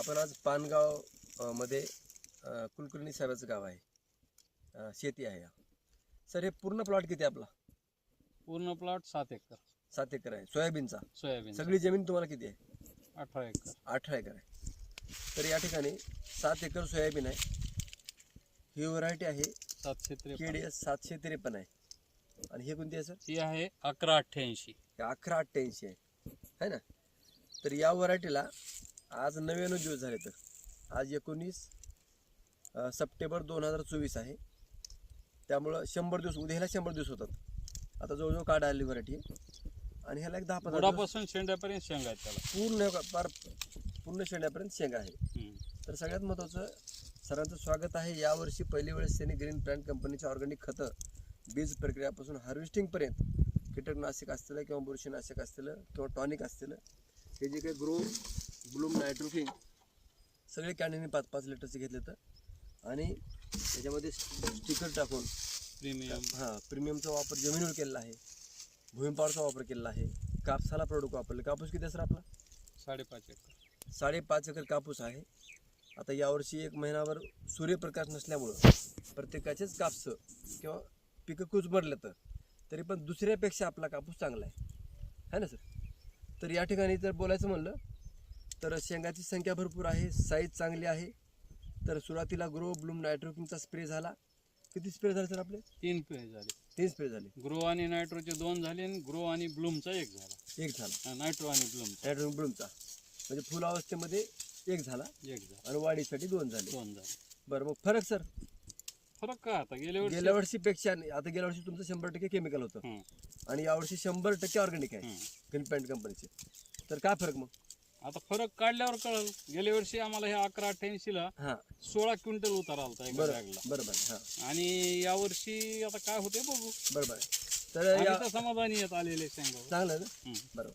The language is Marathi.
आपण आज पानगाव मध्ये कुलकर्णी साहेबाचं गाव आहे, शेती आहे. सर हे पूर्ण प्लॉट किती आहे आपला? पूर्ण प्लॉट 7 एकर. 7 एकर आहे. सोयाबीनचा सोयाबीन सगळी जमीन तुम्हाला किती आहे? 18 एकर. 18 एकर आहे. तर या ठिकाणी 7 एकर सोयाबीन आहे. ही व्हरायटी आहे 753. KDS 753 आहे. आणि हे कोणती आहे सर? ही आहे 1188. 1188 आहे ना. तर या व्हरायटीला आज 99 दिवस झाले. तर आज 19 सप्टेंबर 2024 आहे. त्यामुळं 100 दिवस, उद्याला 100 दिवस होतात. आता जवळजवळ काढ आलेली व्हरायटी आणि ह्याला एक 10-15 बुडापासून शेंड्यापर्यंत शेंगा आहेत त्याला. पूर्ण शेंड्यापर्यंत शेंगा आहे. तर सगळ्यात महत्त्वाचं, सरांचं स्वागत आहे. यावर्षी पहिली वेळेस त्यांनी ग्रीन प्लॅन्ट कंपनीच्या ऑर्गॅनिक खतं बीज प्रक्रियापासून हार्वेस्टिंगपर्यंत कीटकनाशक असतील किंवा बुरशीनाशक असतील किंवा टॉनिक असतील, हे जे काही ग्रो ब्लूम नायट्रोकिंग सगळे कॅनने 5-5 लिटरचे घेतले. तर आणि त्याच्यामध्ये स्टिकर टाकून प्रीमियमचा वापर जमिनीवर केलेला आहे. भूमिपावरचा वापर केलेला आहे. कापसाला प्रोडक्ट वापरले. कापूस किती आहे सर आपला? 5.5 एकर. 5.5 एकर कापूस आहे. आता यावर्षी 1 महिनाभर सूर्यप्रकाश नसल्यामुळं प्रत्येकाचेच कापूस किंवा पिकं कुचबरले, तरी पण दुसऱ्यापेक्षा आपला कापूस चांगला आहे ना सर. तर या ठिकाणी जर बोलायचं म्हणलं तर शेंगाची संख्या भरपूर आहे, साईज चांगली आहे. तर सुरुवातीला ग्रो ब्लूम नायट्रोकिंगचा स्प्रे झाला. किती स्प्रे झाले सर आपले? 3 स्प्रे झाले. 3 स्प्रे झाले. ग्रो आणि नायट्रोचे 2 झाले आणि ग्रो आणि ब्लूमचा 1 झाला. 1 झाला. नायट्रो आणि ब्लूम. नायट्रो ब्लूमचा म्हणजे फुल अवस्थेमध्ये 1 झाला 1 झाला आणि वाढीसाठी 2 झाले. 2 झाले. बरं, मग फरक सर? फरक काय आता गेल्या वर्षीपेक्षा? आता गेल्या वर्षी तुमचं 100% केमिकल होतं आणि यावर्षी 100% ऑर्गॅनिक आहे ग्रीन प्लॅन्ट कंपनीचे. तर काय फरक मग? आता फरक काढल्यावर कळल. गेल्या वर्षी आम्हाला हे 1188 ला 16 क्विंटल उतारा आलता एका बॅगला. बरोबर. आणि यावर्षी आता काय होते बघू. बरोबर. तर समाधानी येत आलेले शेंगा चांगलं ना. बरोबर.